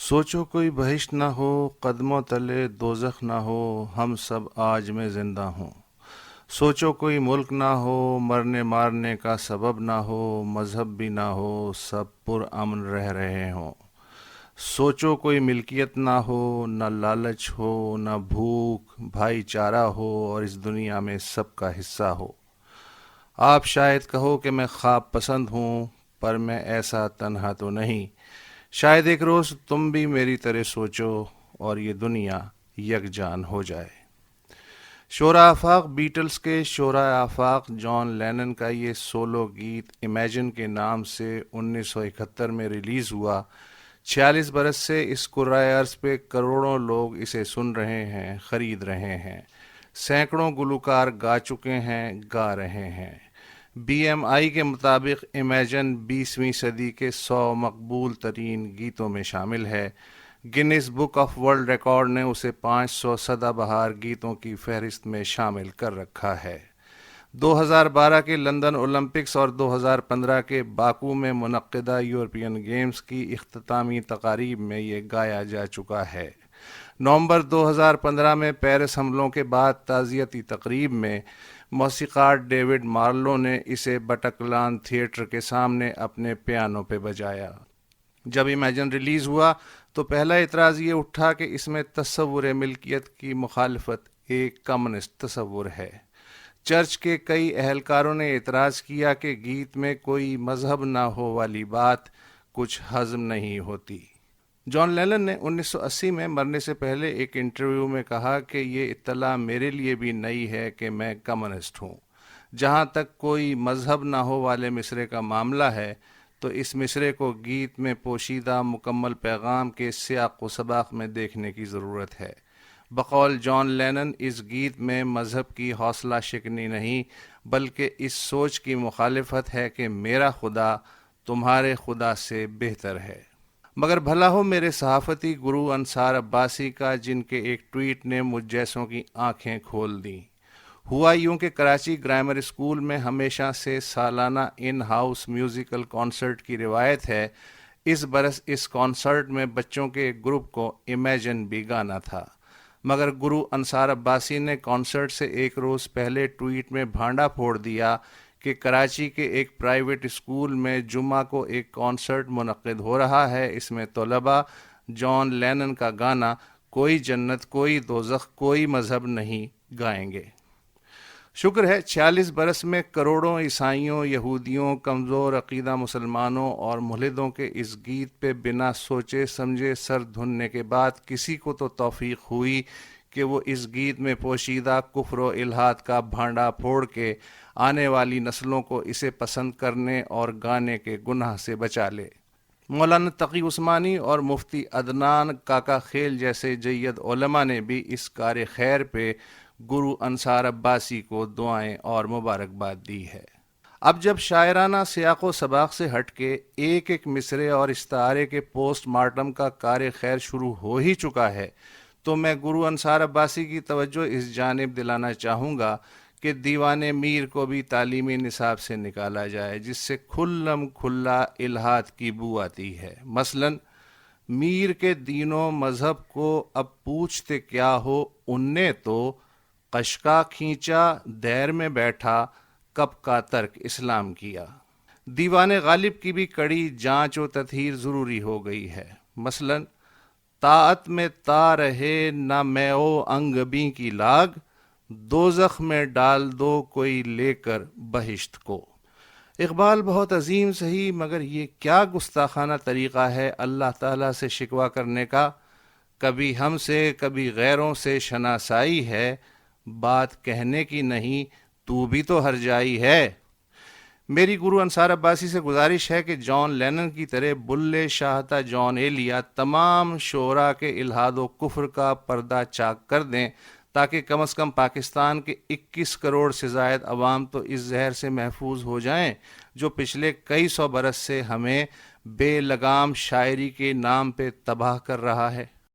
سوچو کوئی بہشت نہ ہو، قدموں تلے دوزخ نہ ہو، ہم سب آج میں زندہ ہوں۔ سوچو کوئی ملک نہ ہو، مرنے مارنے کا سبب نہ ہو، مذہب بھی نہ ہو، سب پر امن رہ رہے ہوں۔ سوچو کوئی ملکیت نہ ہو، نہ لالچ ہو، نہ بھوک، بھائی چارہ ہو اور اس دنیا میں سب کا حصہ ہو۔ آپ شاید کہو کہ میں خواب پسند ہوں، پر میں ایسا تنہا تو نہیں۔ شاید ایک روز تم بھی میری طرح سوچو اور یہ دنیا یکجان ہو جائے۔ شورا آفاق بیٹلز کے شورا آفاق جان لینن کا یہ سولو گیت امیجن کے نام سے 1971 میں ریلیز ہوا۔ 46 برس سے اس کرۂ ارض پہ کروڑوں لوگ اسے سن رہے ہیں، خرید رہے ہیں۔ سینکڑوں گلوکار گا چکے ہیں، گا رہے ہیں۔ بی ایم آئی کے مطابق امیجن 20ویں صدی کے 100 مقبول ترین گیتوں میں شامل ہے۔ Guinness book of world record نے اسے 500 سدا بہار گیتوں کی فہرست میں شامل کر رکھا ہے۔ 2012 کے لندن اولمپکس اور 2015 کے باکو میں منعقدہ یورپین گیمز کی اختتامی تقاریب میں یہ گایا جا چکا ہے۔ نومبر 2015 میں پیرس حملوں کے بعد تعزیتی تقریب میں موسیقار ڈیوڈ مارلو نے اسے بٹکلان تھیٹر کے سامنے اپنے پیانو پہ بجایا۔ جب امیجن ریلیز ہوا تو پہلا اعتراض یہ اٹھا کہ اس میں تصور ملکیت کی مخالفت ایک کمیونسٹ تصور ہے۔ چرچ کے کئی اہلکاروں نے اعتراض کیا کہ گیت میں کوئی مذہب نہ ہو والی بات کچھ ہضم نہیں ہوتی۔ جان لینن نے 1980 میں مرنے سے پہلے ایک انٹرویو میں کہا کہ یہ اطلاع میرے لیے بھی نئی ہے کہ میں کمیونسٹ ہوں۔ جہاں تک کوئی مذہب نہ ہو والے مصرعے کا معاملہ ہے تو اس مصرعے کو گیت میں پوشیدہ مکمل پیغام کے سیاق و سباق میں دیکھنے کی ضرورت ہے۔ بقول جان لینن اس گیت میں مذہب کی حوصلہ شکنی نہیں بلکہ اس سوچ کی مخالفت ہے کہ میرا خدا تمہارے خدا سے بہتر ہے۔ مگر بھلا ہو میرے صحافتی گرو انصار عباسی کا، جن کے ایک ٹویٹ نے مجھ جیسوں کی آنکھیں کھول دیں۔ ہوا یوں کہ کراچی گرامر اسکول میں ہمیشہ سے سالانہ ان ہاؤس میوزیکل کانسرٹ کی روایت ہے۔ اس برس اس کانسرٹ میں بچوں کے ایک گروپ کو امیجن بھی گانا تھا، مگر گرو انصار عباسی نے کانسرٹ سے ایک روز پہلے ٹویٹ میں بھانڈا پھوڑ دیا کہ کراچی کے ایک پرائیویٹ اسکول میں جمعہ کو ایک کانسرٹ منعقد ہو رہا ہے، اس میں طلباء جان لینن کا گانا کوئی جنت کوئی دوزخ کوئی مذہب نہیں گائیں گے۔ شکر ہے 46 برس میں کروڑوں عیسائیوں، یہودیوں، کمزور عقیدہ مسلمانوں اور ملحدوں کے اس گیت پہ بنا سوچے سمجھے سر دھننے کے بعد کسی کو تو توفیق ہوئی کہ وہ اس گیت میں پوشیدہ کفر و الحاد کا بھانڈا پھوڑ کے آنے والی نسلوں کو اسے پسند کرنے اور گانے کے گناہ سے بچا لے۔ مولانا تقی عثمانی اور مفتی عدنان کاکا خیل جیسے جید علماء نے بھی اس کار خیر پہ گرو انصار عباسی کو دعائیں اور مبارکباد دی ہے۔ اب جب شاعرانہ سیاق و سباق سے ہٹ کے ایک ایک مصرعے اور استعارے کے پوسٹ مارٹم کا کار خیر شروع ہو ہی چکا ہے تو میں گرو انصار عباسی کی توجہ اس جانب دلانا چاہوں گا کہ دیوان میر کو بھی تعلیمی نصاب سے نکالا جائے، جس سے کھلم کھلا الحاد کی بو آتی ہے۔ مثلاً میر کے دین و مذہب کو اب پوچھتے کیا ہو، ان نے تو قشقا کھینچا دیر میں بیٹھا کب کا ترک اسلام کیا۔ دیوان غالب کی بھی کڑی جانچ و تطہیر ضروری ہو گئی ہے۔ مثلاً طاعت میں تا رہے نہ میں او انگبی کی لاگ، دوزخ میں ڈال دو کوئی لے کر بہشت کو۔ اقبال بہت عظیم سہی، مگر یہ کیا گستاخانہ طریقہ ہے اللہ تعالیٰ سے شکوہ کرنے کا۔ کبھی ہم سے کبھی غیروں سے شناسائی ہے، بات کہنے کی نہیں تو بھی تو ہر جائی ہے۔ میری گرو انصار عباسی سے گزارش ہے کہ جان لینن کی طرح بلے شاہتا جان ایلیا تمام شعراء کے الحاد و کفر کا پردہ چاک کر دیں تاکہ کم از کم پاکستان کے 21 کروڑ سے زائد عوام تو اس زہر سے محفوظ ہو جائیں جو پچھلے کئی سو برس سے ہمیں بے لگام شاعری کے نام پہ تباہ کر رہا ہے۔